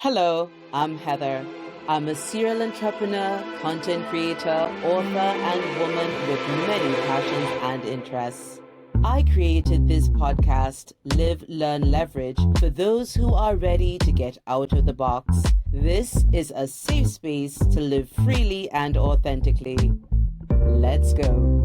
Hello, I'm Heather. I'm a serial entrepreneur, content creator, author, and woman with many passions and interests. I created this podcast, Live, Learn, Leverage, for those who are ready to get out of the box. This is a safe space to live freely and authentically. Let's go.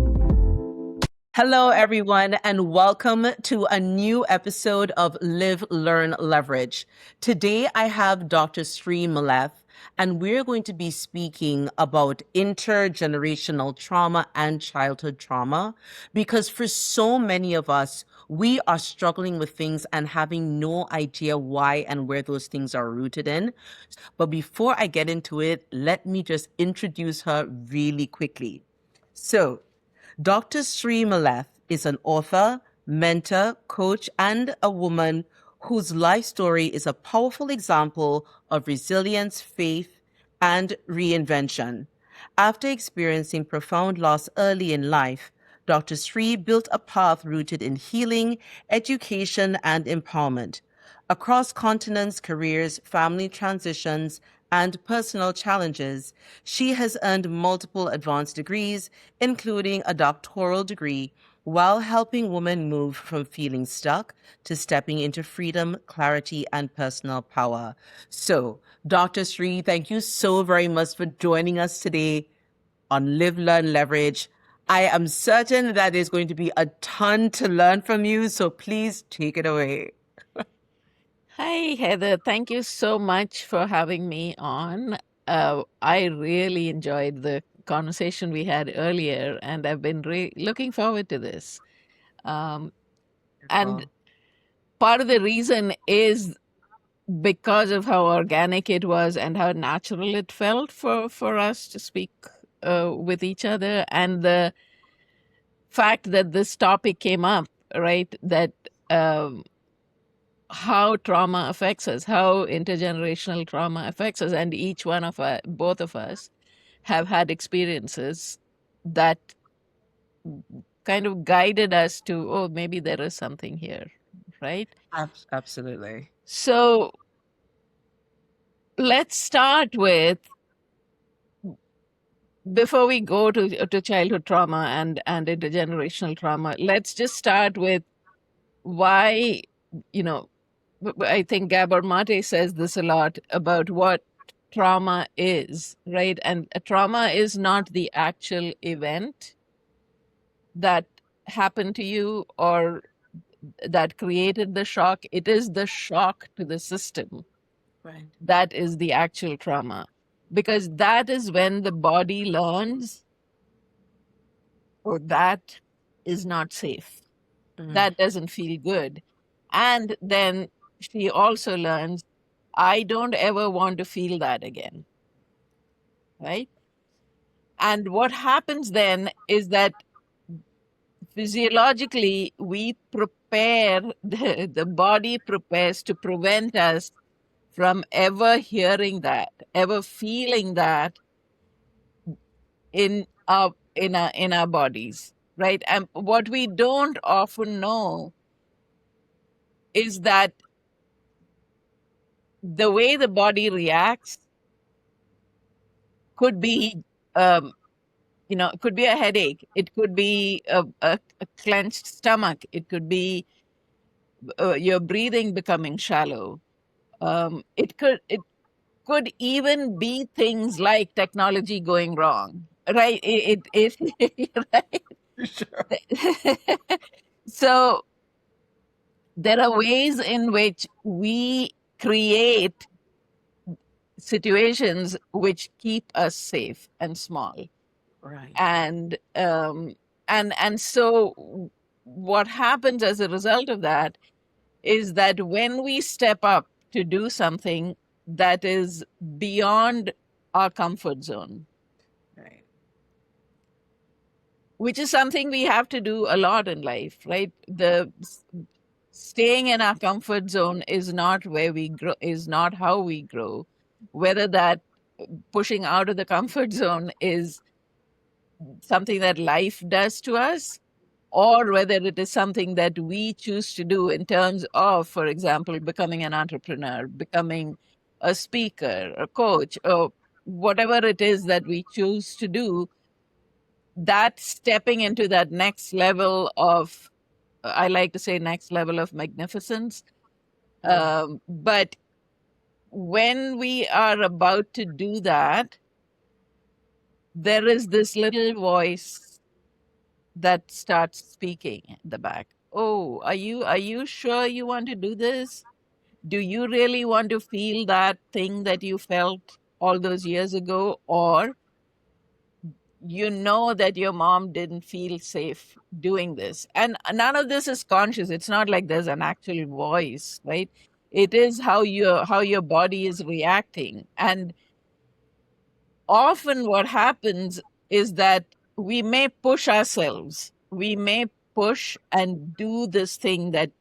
Hello, everyone, and welcome to a new episode of Live, Learn, Leverage. Today, I have Dr. Sree Meleth, and we're going to be speaking about intergenerational trauma and childhood trauma, because for so many of us, we are struggling with things and having no idea why and where those things are rooted in. But before I get into it, let me just introduce her really quickly. So, Dr. Sree Meleth is an author, mentor, coach, and a woman whose life story is a powerful example of resilience, faith, and reinvention. After experiencing profound loss early in life, Dr. Sree built a path rooted in healing, education, and empowerment. Across continents, careers, family transitions, and personal challenges, she has earned multiple advanced degrees, including a doctoral degree, while helping women move from feeling stuck to stepping into freedom, clarity, and personal power. So, Dr. Sree, thank you so very much for joining us today on Live, Learn, Leverage. I am certain that there's going to be a ton to learn from you, so please take it away. Hi, Heather. Thank you so much for having me on. I really enjoyed the conversation we had earlier, and I've been looking forward to this. And part of the reason is because of how organic it was and how natural it felt for us to speak with each other, and the fact that this topic came up, right? That how trauma affects us, how intergenerational trauma affects us, and each one of us, both of us, have had experiences that kind of guided us to, oh, maybe there is something here, right? Absolutely. So let's start with, before we go to childhood trauma and intergenerational trauma, let's just start with why, I think Gabor Mate says this a lot about what trauma is, right? And a trauma is not the actual event that happened to you or that created the shock. It is the shock to the system. Right. That is the actual trauma. Because that is when the body learns, oh, that is not safe. That doesn't feel good. And then she also learns, I don't ever want to feel that again. Right? And what happens then is that physiologically we prepare, the body prepares to prevent us from ever hearing that, ever feeling that in our bodies, right? And what we don't often know is that the way the body reacts could be it could be a headache, it could be a clenched stomach, it could be your breathing becoming shallow. It could even be things like technology going wrong, right? Right? Sure. So there are ways in which we create situations which keep us safe and small. Right. And so what happens as a result of that is that when we step up to do something that is beyond our comfort zone, Right. which is something we have to do a lot in life, right? Staying in our comfort zone is not where we grow, is not how we grow. Whether that pushing out of the comfort zone is something that life does to us, or whether it is something that we choose to do in terms of, for example, becoming an entrepreneur, becoming a speaker, a coach, or whatever it is that we choose to do, that stepping into that next level of, I like to say, next level of magnificence. But when we are about to do that, there is this little voice that starts speaking in the back. Oh, are you sure you want to do this? Do you really want to feel that thing that you felt all those years ago? Or you know that your mom didn't feel safe doing this. And none of this is conscious. It's not like there's an actual voice, right? It is how your body is reacting. And often what happens is that we may push ourselves. We may push and do this thing that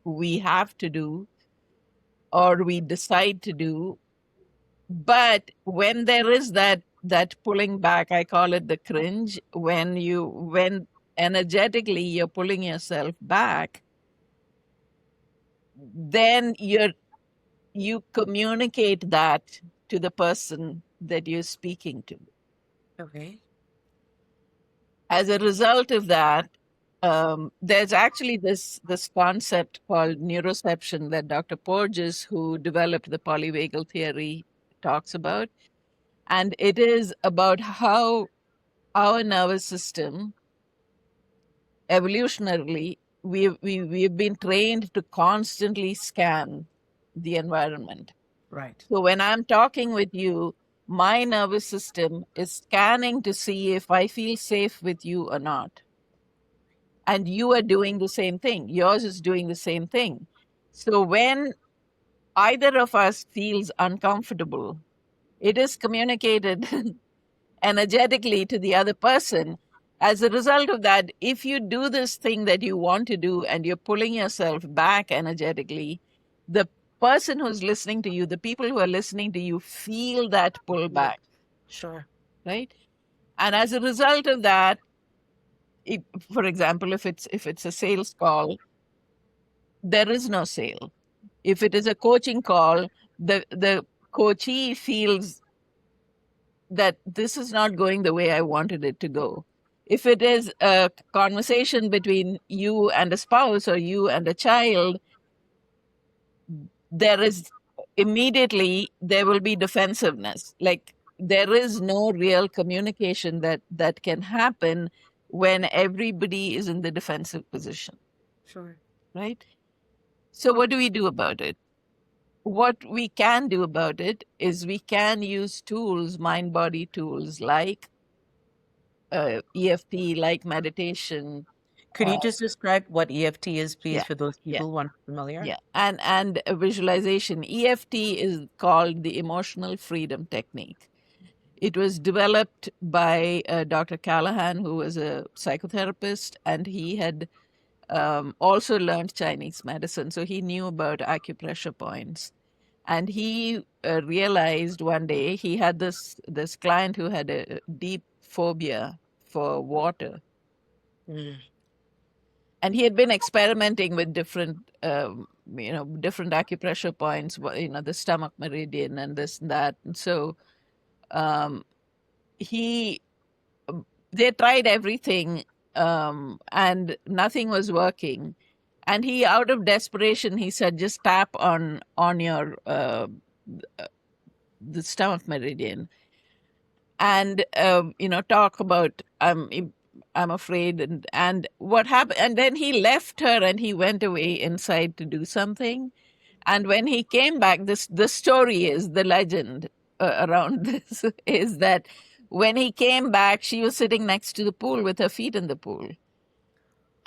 we have to do or we decide to do. But when there is that pulling back, I call it the cringe, when energetically you're pulling yourself back, then you communicate that to the person that you're speaking to. Okay. As a result of that, there's actually this concept called neuroception that Dr. Porges, who developed the polyvagal theory, talks about. And it is about how our nervous system, evolutionarily, we've been trained to constantly scan the environment. Right. So when I'm talking with you, my nervous system is scanning to see if I feel safe with you or not. And you are doing the same thing. Yours is doing the same thing. So when either of us feels uncomfortable, it is communicated energetically to the other person. As a result of that, if you do this thing that you want to do and you're pulling yourself back energetically, the person who's listening to you, the people who are listening to you, feel that pull back. Sure. Right? And as a result of that, for example, if it's a sales call, there is no sale. If it is a coaching call, the coachee feels that this is not going the way I wanted it to go. If it is a conversation between you and a spouse or you and a child, there will be defensiveness. Like there is no real communication that can happen when everybody is in the defensive position. Sure. Right? So what do we do about it? What we can do about it is we can use tools, mind-body tools like EFT, like meditation. Could you just describe what EFT is, please, Yeah, for those yeah, people who aren't familiar? yeah. And visualization. EFT is called the emotional freedom technique. It was developed by Dr. Callahan, who was a psychotherapist, and he had also learned Chinese medicine. So he knew about acupressure points. And he realized one day he had this client who had a deep phobia for water. And he had been experimenting with different different acupressure points, the stomach meridian and this and that. And so they tried everything, and nothing was working. And he, out of desperation, he said, just tap on your the stomach meridian, and talk about I'm afraid, and what happened. And then he left her and he went away inside to do something. And when he came back, the story is, the legend around this is that when he came back, she was sitting next to the pool with her feet in the pool.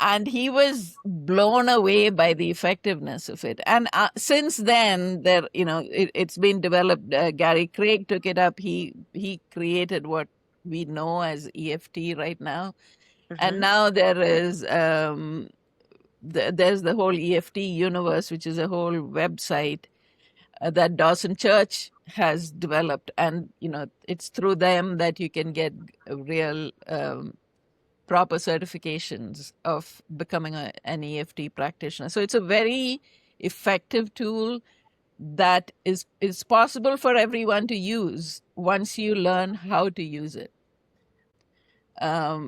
And he was blown away by the effectiveness of it. And since then, it's been developed. Gary Craig took it up. He created what we know as EFT right now. And now there is there's the whole EFT universe, which is a whole website that Dawson Church has developed. And it's through them that you can get real proper certifications of becoming an EFT practitioner. So it's a very effective tool. that is possible for everyone to use once you learn how to use it.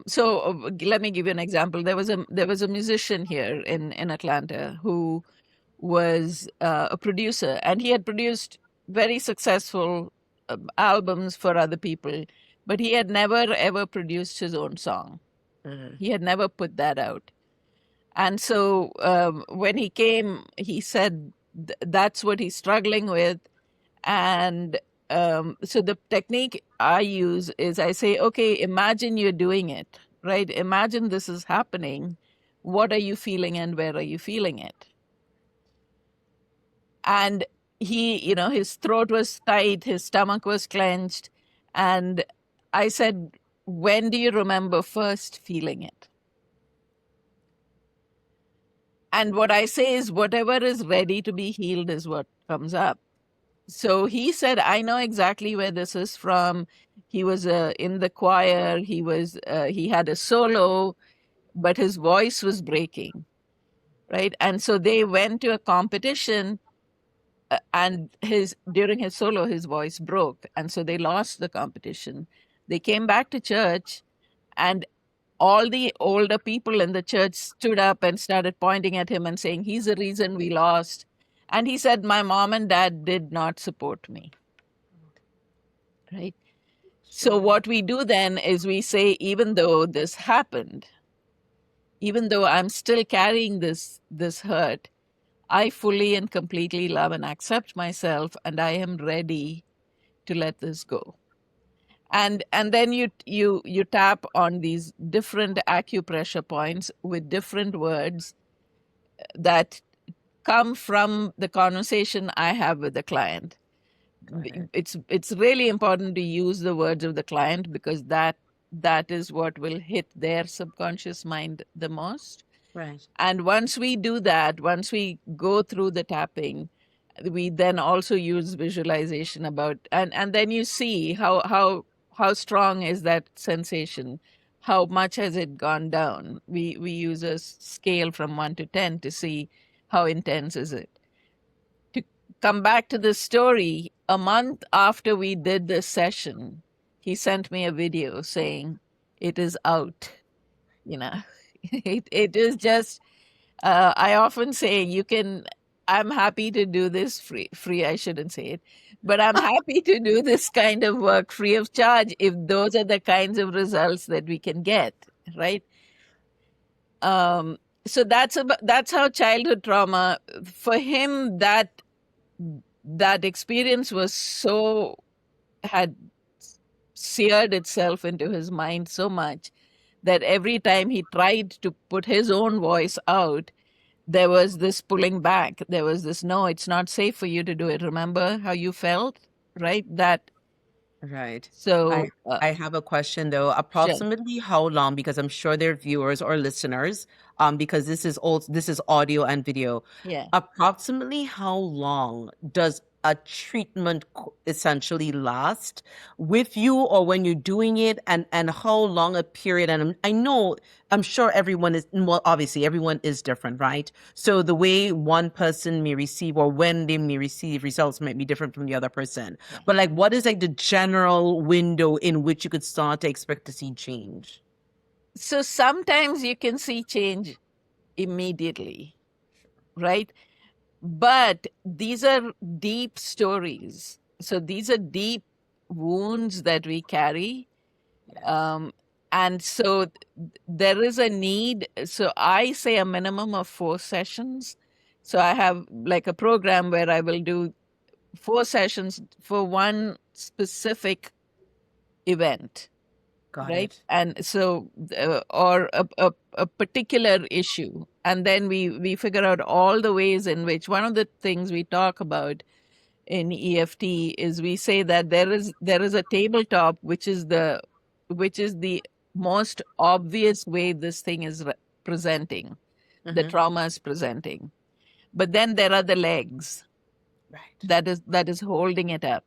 So let me give you an example. There was a musician here in Atlanta who was a producer, and he had produced very successful albums for other people, but he had never ever produced his own song. He had never put that out. And so when he came, he said that's what he's struggling with. And so the technique I use is I say, okay, imagine you're doing it, right? Imagine this is happening. What are you feeling and where are you feeling it? And he, his throat was tight, his stomach was clenched. And I said, when do you remember first feeling it? And what I say is whatever is ready to be healed is what comes up. So he said, I know exactly where this is from. He was in the choir. He had a solo, but his voice was breaking, right? And so they went to a competition, and during his solo, his voice broke. And so they lost the competition. They came back to church, and all the older people in the church stood up and started pointing at him and saying, he's the reason we lost. And he said, my mom and dad did not support me. Right? So what we do then is we say, even though this happened, even though I'm still carrying this hurt, I fully and completely love and accept myself, and I am ready to let this go. And then you tap on these different acupressure points with different words that come from the conversation I have with the client. It's really important to use the words of the client, because that is what will hit their subconscious mind the most. Right. And once we do that, once we go through the tapping, we then also use visualization and then you see how strong is that sensation, how much has it gone down. We use a scale from 1 to 10 to see how intense is it. To come back to the story, a month after we did this session, he sent me a video saying it is out. It is just, I often say I'm happy to do this free, I shouldn't say it, but I'm happy to do this kind of work free of charge if those are the kinds of results that we can get, right? So that's how childhood trauma, for him, that experience had seared itself into his mind so much that every time he tried to put his own voice out, there was this pulling back. There was this, no, it's not safe for you to do it. Remember how you felt, right? Right. So I have a question though. Approximately how long, because I'm sure there are viewers or listeners, because this is audio and video. Yeah. Approximately how long does a treatment essentially last with you, or when you're doing it, and how long a period? And I'm sure everyone is, well, obviously everyone is different, right? So the way one person may receive, or when they may receive results, might be different from the other person. Yeah. But like, what is like the general window in which you could start to expect to see change? So sometimes you can see change immediately, right? But these are deep stories. So these are deep wounds that we carry. And so there is a need. So I say a minimum of 4 sessions. So I have like a program where I will do 4 sessions for one specific event. Got right? it. And so, or a particular issue. And then we figure out all the ways in which, one of the things we talk about in EFT is we say that there is a tabletop, which is the most obvious way this thing is presenting, the trauma is presenting. But then there are the legs, right, that is holding it up.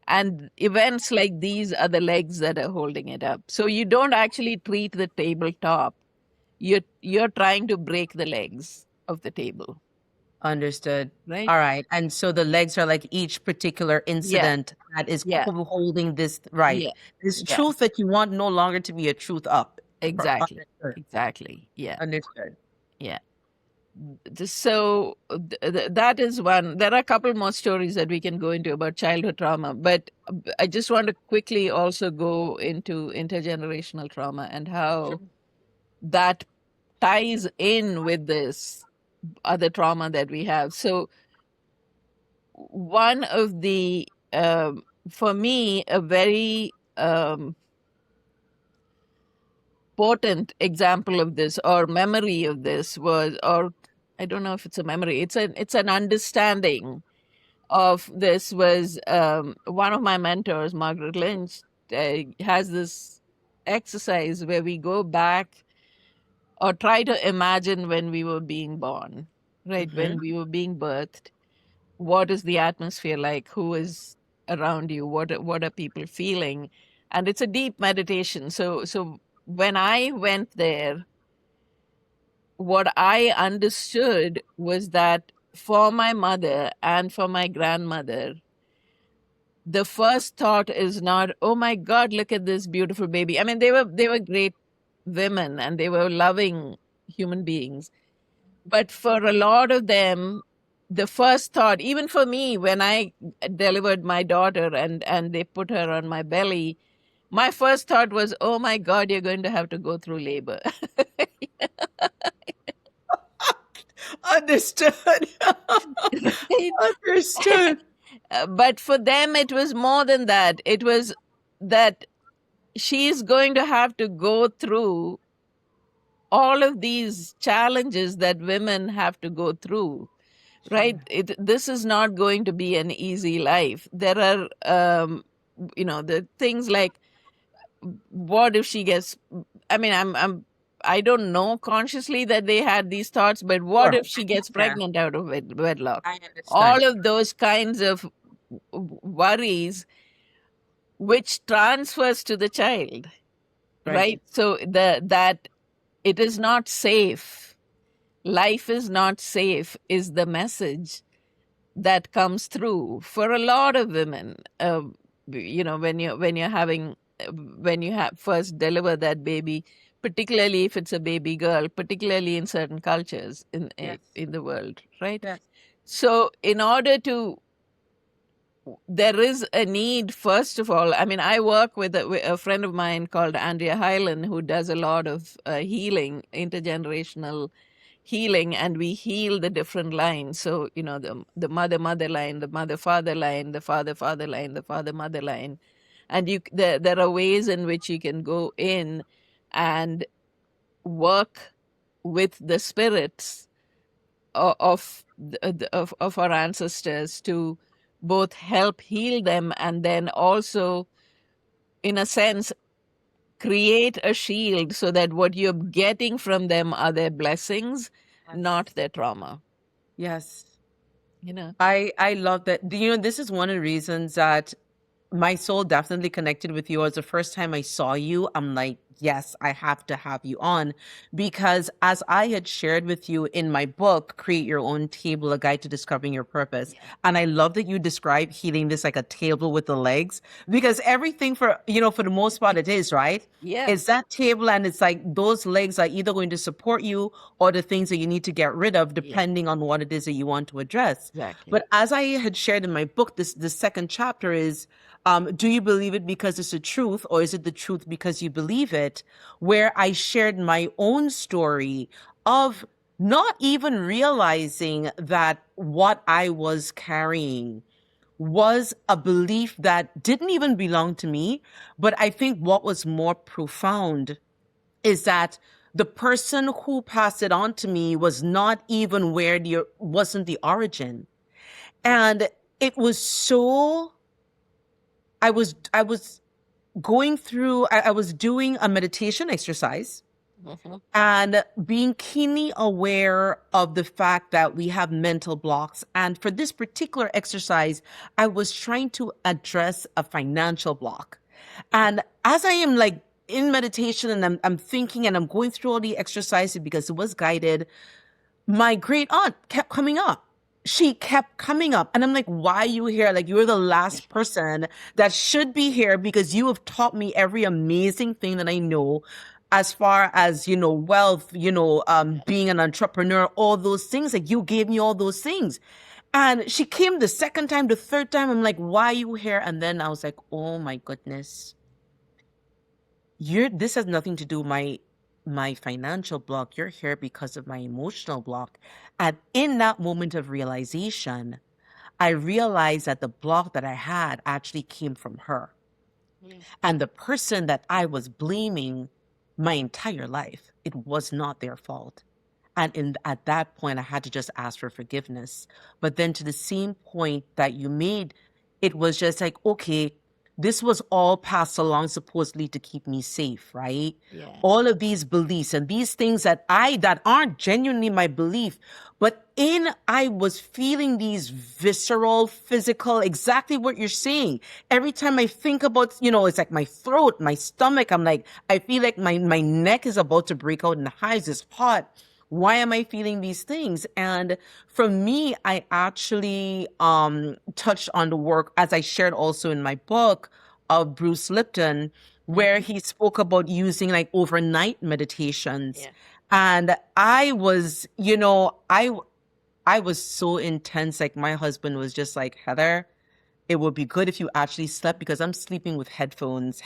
And events like these are the legs that are holding it up. So you don't actually treat the tabletop. You're trying to break the legs of the table. Understood. right? All right. And so the legs are like each particular Yeah, incident that is yeah, holding this, right? yeah, This yeah. truth that you want no longer to be a truth up. Exactly, Understood. exactly. Yeah, Understood. yeah. So that is one. There are a couple more stories that we can go into about childhood trauma, but I just want to quickly also go into intergenerational trauma and Sure. how that ties in with this other trauma that we have. So one of the for me a very potent example of this or memory of this was, or I don't know if it's a memory, it's an understanding of this was one of my mentors, Margaret Lynch, has this exercise where we go back or try to imagine when we were being born, right? Mm-hmm. When we were being birthed, what is the atmosphere like? Who is around you? What are people feeling? And it's a deep meditation. So when I went there, what I understood was that for my mother and for my grandmother, the first thought is not, oh my God, look at this beautiful baby. I mean, they were great women and they were loving human beings. But for a lot of them, the first thought, even for me, when I delivered my daughter and they put her on my belly, my first thought was, oh my God, you're going to have to go through labor. Understood. Right? Understood. But for them, it was more than that. It was that she's going to have to go through all of these challenges that women have to go through, right? Sure. This is not going to be an easy life. There are, the things like, what if she gets, I mean, I don't know consciously that they had these thoughts, but what Sure. if she I gets understand. pregnant out of wedlock? I understand. All of those kinds of worries, which transfers to the child, Right. right? So that it is not safe. Life is not safe is the message that comes through for a lot of women. When you're having when you have first deliver that baby, particularly if it's a baby girl, particularly in certain cultures Yes. in the world, right? Yes. So in order to, there is a need, first of all. I mean, I work with a friend of mine called Andrea Hyland, who does a lot of healing, intergenerational healing, and we heal the different lines. So, the mother line, the mother-father line, the father-father line, the father-mother line. And there are ways in which you can go in and work with the spirits of our ancestors to both help heal them and then also, in a sense, create a shield so that what you're getting from them are their blessings, Yes. not their trauma. Yes. You know? I love that. This is one of the reasons that my soul definitely connected with you. As the first time I saw you, I'm like, yes, I have to have you on, because as I had shared with you in my book, Create Your Own Table, A Guide to Discovering Your Purpose. Yeah. And I love that you describe healing this like a table with the legs, because everything for the most part it is, right? Yeah. It's that table, and it's like those legs are either going to support you or the things that you need to get rid of, Yeah. depending on what it is that you want to address. Exactly. But as I had shared in my book, the second chapter is, do you believe it because it's the truth, or is it the truth because you believe it? Where I shared my own story of not even realizing that what I was carrying was a belief that didn't even belong to me. But I think what was more profound is that the person who passed it on to me was not even wasn't the origin. And it was so, I was going through, I was doing a meditation exercise Mhm. and being keenly aware of the fact that we have mental blocks. And for this particular exercise, I was trying to address a financial block. And as I am like in meditation and I'm thinking and I'm going through all the exercises because it was guided, my great aunt kept coming up. she kept coming up, and I'm like, why are you here? Like, you're the last person that should be here, because you have taught me every amazing thing that I know as far as, wealth, being an entrepreneur, all those things. Like, you gave me all those things. And she came the second time, the third time. I'm like, why are you here? And then I was like, oh my goodness, this has nothing to do with my financial block. You're here because of my emotional block. And in that moment of realization, I realized that the block that I had actually came from her. And the person that I was blaming my entire life, it was not their fault. And at that point, I had to just ask for forgiveness. But then to the same point that you made, it was just like, okay, this was all passed along supposedly to keep me safe, right? Yeah. All of these beliefs and these things that aren't genuinely my belief, but I was feeling these visceral, physical, exactly what you're saying. Every time I think about, it's like my throat, my stomach, I'm like, I feel like my neck is about to break out in hives. It's hot. Why am I feeling these things? And for me, I actually touched on the work, as I shared also in my book, of Bruce Lipton, where he spoke about using like overnight meditations. Yeah. And I was, I was so intense. Like, my husband was just like, Heather, it would be good if you actually slept, because I'm sleeping with headsets,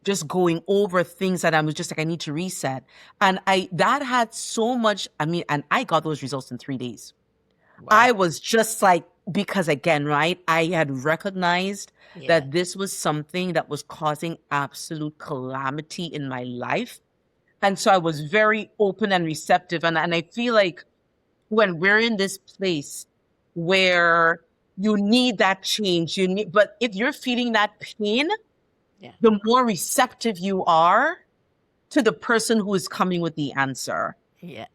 just going over things that I was just like, I need to reset. And that had so much, and I got those results in 3 days. Wow. I was just like, because again, right, I had recognized that this was something that was causing absolute calamity in my life. And so I was very open and receptive. And I feel like when we're in this place where you need that change, but if you're feeling that pain, the more receptive you are to the person who is coming with the answer. Yeah.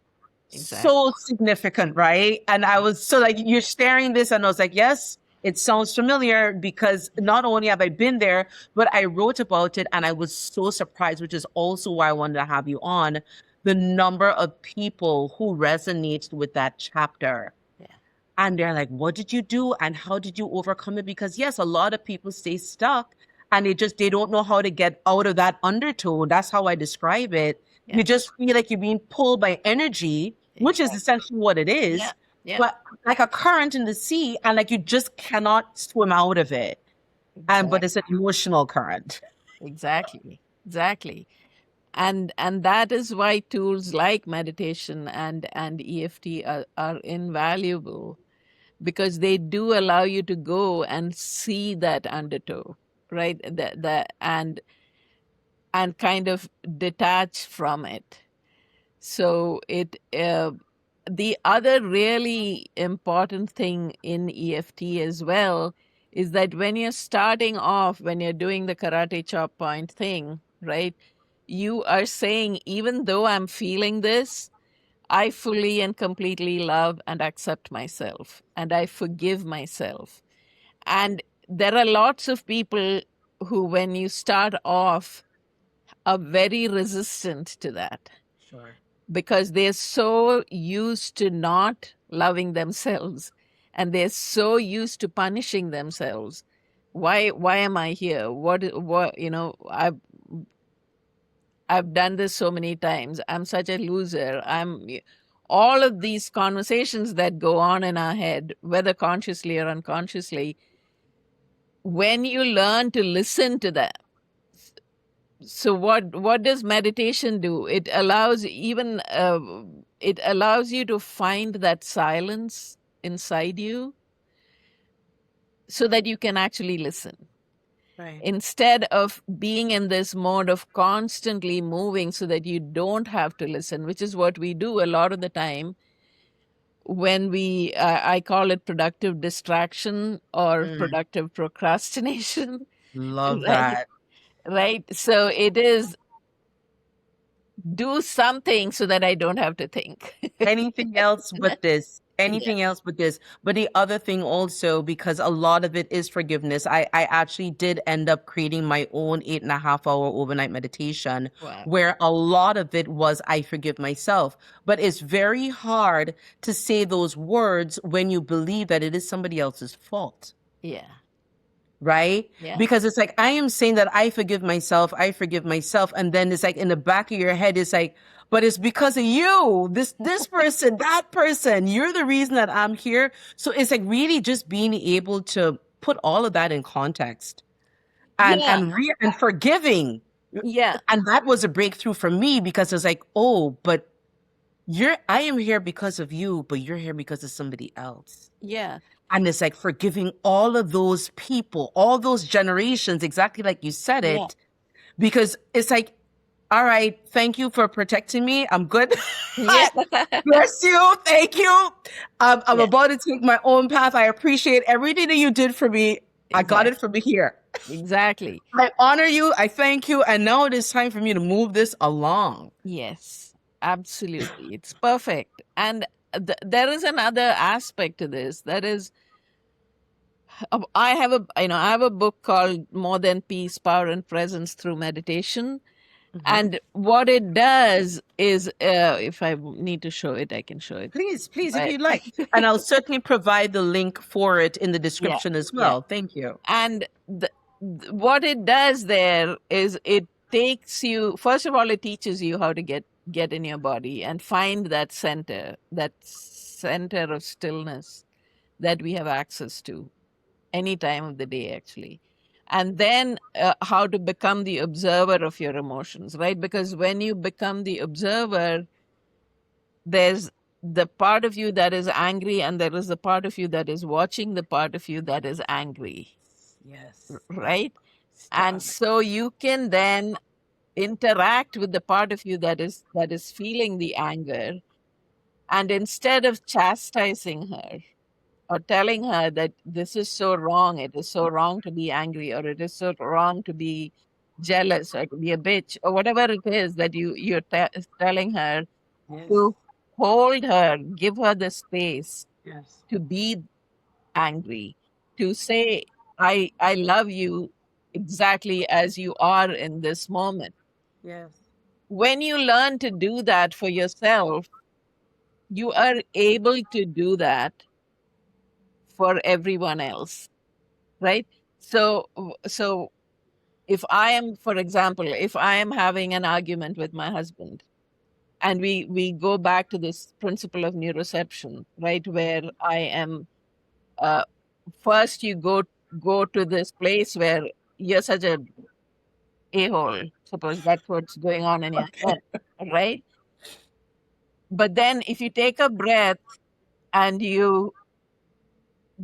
Exactly. So significant, right? And I was so like, you're sharing this, and I was like, yes, it sounds familiar, because not only have I been there, but I wrote about it, and I was so surprised, which is also why I wanted to have you on, the number of people who resonated with that chapter. And they're like, what did you do? And how did you overcome it? Because yes, a lot of people stay stuck, and they don't know how to get out of that undertow. That's how I describe it. You just feel like you're being pulled by energy, which is essentially what it is, but like a current in the sea, and like you just cannot swim out of it. But it's an emotional current. Exactly. And that is why tools like meditation and EFT are invaluable, because they do allow you to go and see that undertow, right? And kind of detach from it. So the other really important thing in EFT as well is that when you're starting off, when you're doing the karate chop point thing, right? You are saying, even though I'm feeling this, I fully and completely love and accept myself, and I forgive myself. And there are lots of people who, when you start off, are very resistant to that. Sure. Because they're so used to not loving themselves, and they're so used to punishing themselves. Why am I here? What I've done this so many times. I'm such a loser. All of these conversations that go on in our head, whether consciously or unconsciously, when you learn to listen to that. So what does meditation do? It allows you to find that silence inside you, so that you can actually listen. Right. Instead of being in this mode of constantly moving so that you don't have to listen, which is what we do a lot of the time when I call it productive distraction or productive procrastination. Love Right? that. Right. So it is, do something so that I don't have to think. Anything else but this. anything else but this. But the other thing also, because a lot of it is forgiveness, I actually did end up creating my own 8.5 hour overnight meditation Wow. where a lot of it was I forgive myself. But it's very hard to say those words when you believe that it is somebody else's fault. Yeah. Right? Yeah. Because it's like, I am saying that I forgive myself. And then it's like in the back of your head, it's like, but it's because of you, this person, that person, you're the reason that I'm here. So it's like really just being able to put all of that in context and, Yeah. and forgiving. Yeah. And that was a breakthrough for me because it's like, oh, but I am here because of you, but you're here because of somebody else. Yeah. And it's like forgiving all of those people, all those generations, exactly like you said Yeah. it, because it's like, all right, thank you for protecting me. I'm good. Yeah. Bless you. Thank you. I'm Yeah. about to take my own path. I appreciate everything that you did for me. I got it Exactly. from here. Exactly. I honor you. I thank you. And now it is time for me to move this along. Yes, absolutely. It's perfect. And there is another aspect to this. That is, I have a book called More Than Peace, Power and Presence Through Meditation. And what it does is, if I need to show it, I can show it. Please, if But you'd like. And I'll certainly provide the link for it in the yeah, description as yeah. well. Thank you. And what it does there is it takes you, first of all, it teaches you how to get in your body and find that center of stillness that we have access to any time of the day, actually. And then how to become the observer of your emotions, right? Because when you become the observer, there's the part of you that is angry, and there is the part of you that is watching the part of you that is angry, Yes. right? And Stop. so you can then interact with the part of you that is feeling the anger, and instead of chastising her or telling her that this is so wrong, it is so wrong to be angry, or it is so wrong to be jealous or to be a bitch, or whatever it is that you're telling her, Yes. to hold her, give her the space Yes. to be angry, to say, I love you exactly as you are in this moment. Yes. When you learn to do that for yourself, you are able to do that for everyone else, right? So if I am, for example, if I am having an argument with my husband, and we go back to this principle of neuroception, right, where I am, uh, first you go to this place where you're such a a-hole, suppose that's what's going on in your head, right? But then if you take a breath and you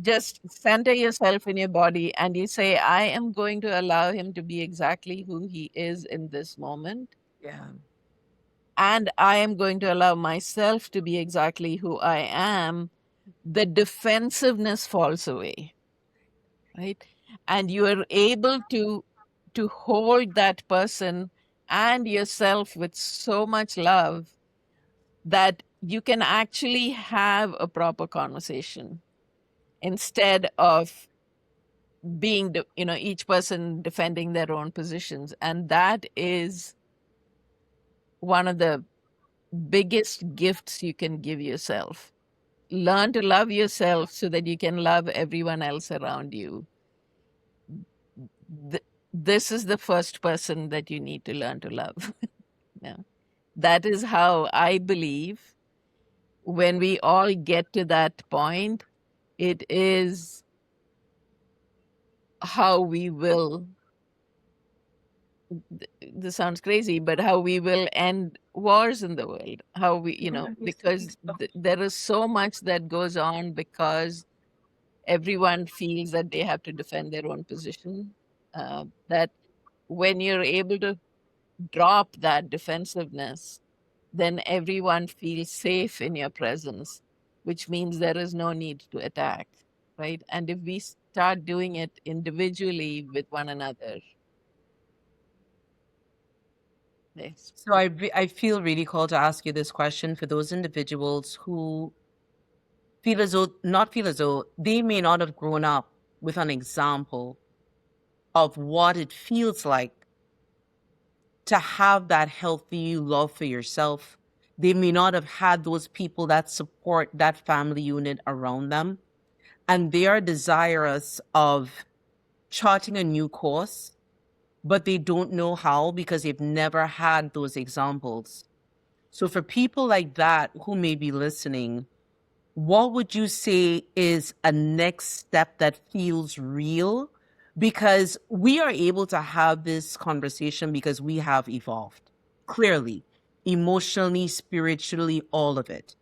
just center yourself in your body and you say, I am going to allow him to be exactly who he is in this moment, Yeah. and I am going to allow myself to be exactly who I am, the defensiveness falls away, right? And you are able to hold that person and yourself with so much love that you can actually have a proper conversation instead of being each person defending their own positions. And that is one of the biggest gifts you can give yourself. Learn to love yourself so that you can love everyone else around you. This is the first person that you need to learn to love. Yeah. That is how I believe when we all get to that point, it is how we will, this sounds crazy, but how we will end wars in the world. How we, because there is so much that goes on because everyone feels that they have to defend their own position. That when you're able to drop that defensiveness, then everyone feels safe in your presence, which means there is no need to attack, right? And if we start doing it individually with one another, yes. So I feel really called to ask you this question for those individuals who feel as though they may not have grown up with an example of what it feels like to have that healthy love for yourself. They may not have had those people that support that family unit around them. And they are desirous of charting a new course, but they don't know how because they've never had those examples. So for people like that who may be listening, what would you say is a next step that feels real? Because we are able to have this conversation because we have evolved clearly, emotionally, spiritually, all of it.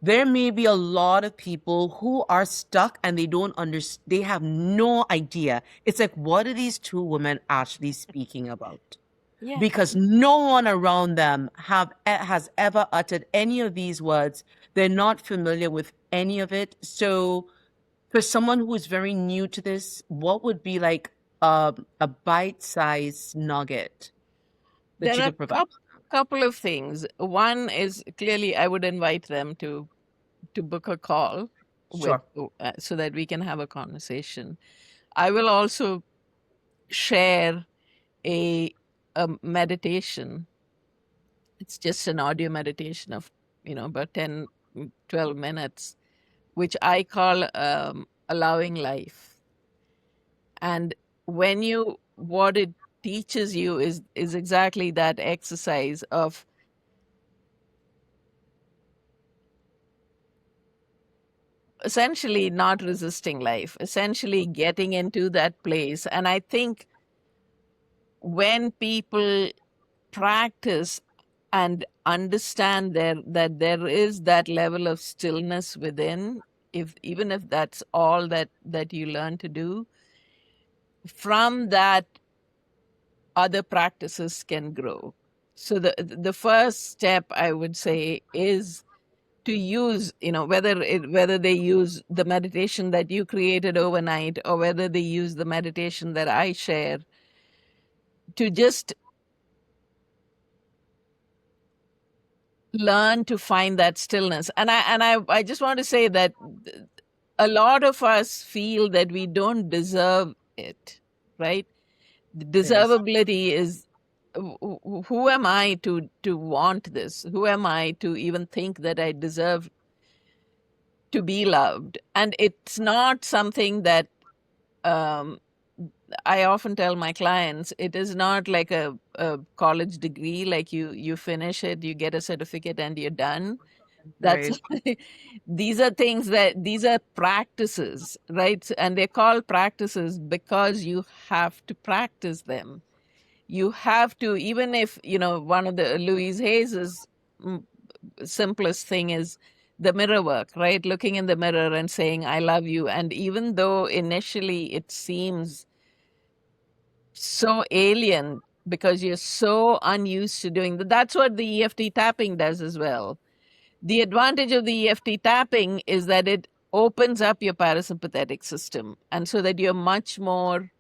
There may be a lot of people who are stuck and they don't understand, they have no idea. It's like, what are these two women actually speaking about? Yeah. Because no one around them has ever uttered any of these words. They're not familiar with any of it. So for someone who is very new to this, what would be like a bite-sized nugget that There you are could provide? couple of things. One is clearly I would invite them to book a call with Sure. so that we can have a conversation. I will also share a meditation. It's just an audio meditation of about 10 12 minutes, which I call allowing life. And what it teaches you is exactly that exercise of essentially not resisting life, essentially getting into that place. And I think when people practice and understand that there is that level of stillness within, even if that's all that you learn to do, from that other practices can grow. So the first step I would say is to use, whether they use the meditation that you created overnight or whether they use the meditation that I share, to just learn to find that stillness. And I just want to say that a lot of us feel that we don't deserve it, right? The Yes. deservability is, who am I to want this? Who am I to even think that I deserve to be loved? And it's not something that I often tell my clients, it is not like a college degree, like you finish it, you get a certificate and you're done. That's Right. these are practices, right? And they're called practices because you have to practice them. You have to, even if, one of the Louise Hayes's simplest thing is the mirror work, right? Looking in the mirror and saying, I love you. And even though initially it seems so alien because you're so unused to doing that, that's what the EFT tapping does as well. The advantage of the EFT tapping is that it opens up your parasympathetic system, and so that you're much more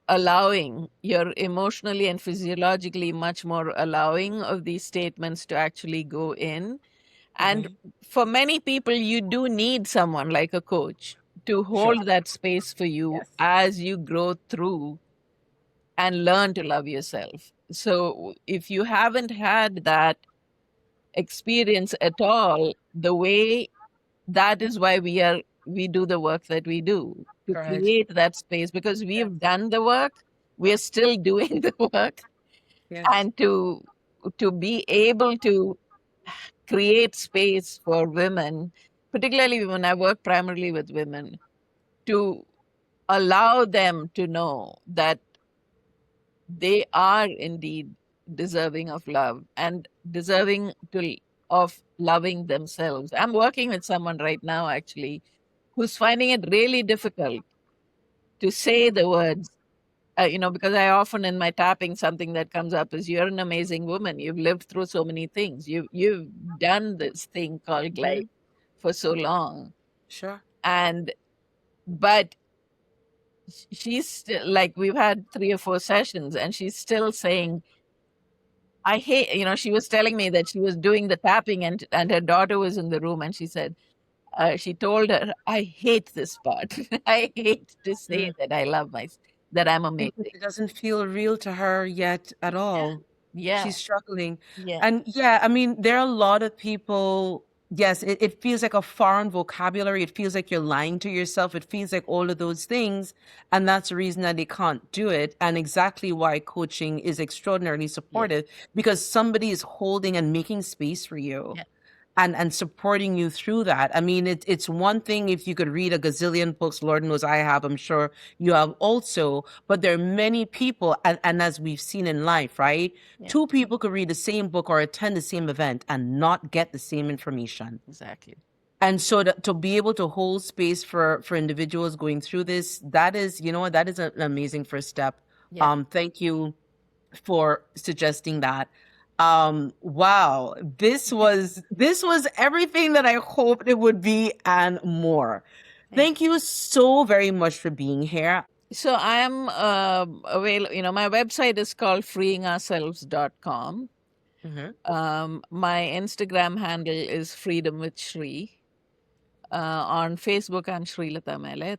allowing, you're emotionally and physiologically much more allowing of these statements to actually go in. And Right. for many people, you do need someone like a coach to Sure. hold that space for you Yes. as you grow through and learn to love yourself. So if you haven't had that experience at all, the way, that is why we do the work that we do, to Correct. create that space, because Yes. we've done the work, we're still doing the work. Yes. And to be able to create space for women, particularly when I work primarily with women, to allow them to know that they are indeed deserving of love and deserving of loving themselves. I'm working with someone right now, actually, who's finding it really difficult to say the words. Because I often in my tapping, something that comes up is, you're an amazing woman. You've lived through so many things. You've done this thing called life for so long. Sure. And but she's still, like, we've had 3 or 4 sessions and she's still saying, she was telling me that she was doing the tapping and her daughter was in the room and she said, She told her, I hate this part. I hate to say Mm. that I love that I'm Because amazing. it doesn't feel real to her yet at Yeah. all. Yeah. She's struggling. Yeah. And yeah, I mean, there are a lot of people, yes, it feels like a foreign vocabulary. It feels like you're lying to yourself. It feels like all of those things. And that's the reason that they can't do it. And exactly why coaching is extraordinarily Yeah. supportive, because somebody is holding and making space for you Yeah. and supporting you through that. I mean, it's one thing if you could read a gazillion books, Lord knows I have, I'm sure you have also, but there are many people, and as we've seen in life, right? Yeah. Two people could read the same book or attend the same event and not get the same information. Exactly. And so to be able to hold space for individuals going through this, that is, you know what, that is an amazing first step. Yeah. Thank you for suggesting that. Wow, this was everything that I hoped it would be and more. Thank you so very much for being here. So I am available, my website is called freeingourselves.com. My Instagram handle is Freedom with Sree. On Facebook, I'm Sree Meleth.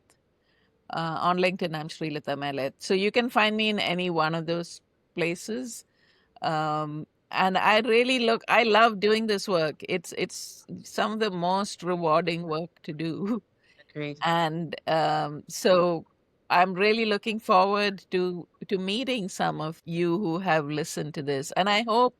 On LinkedIn, I'm Sree Meleth. So you can find me in any one of those places. And I love doing this work. It's some of the most rewarding work to do. Great. And so I'm really looking forward to meeting some of you who have listened to this. And I hope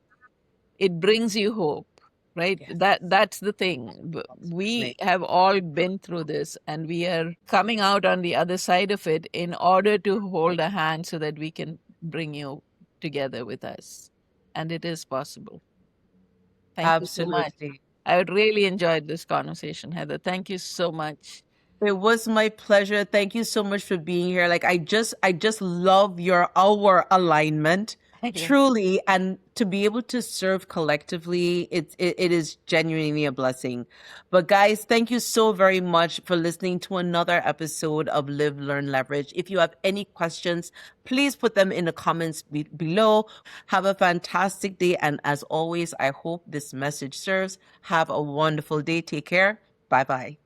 it brings you hope, right? Yes, That's the thing. We absolutely. have all been through this, and we are coming out on the other side of it in order to hold a hand so that we can bring you together with us. And it is possible. Thank you so much. Absolutely. I would really enjoyed this conversation, Heather. Thank you so much. It was my pleasure. Thank you so much for being here. Like I just love our alignment Yeah. truly, and to be able to serve collectively, it is genuinely a blessing. But guys, thank you so very much for listening to another episode of Live, Learn, Leverage. If you have any questions, please put them in the comments below. Have a fantastic day, and as always, I hope this message serves. Have a wonderful day. Take care. Bye bye.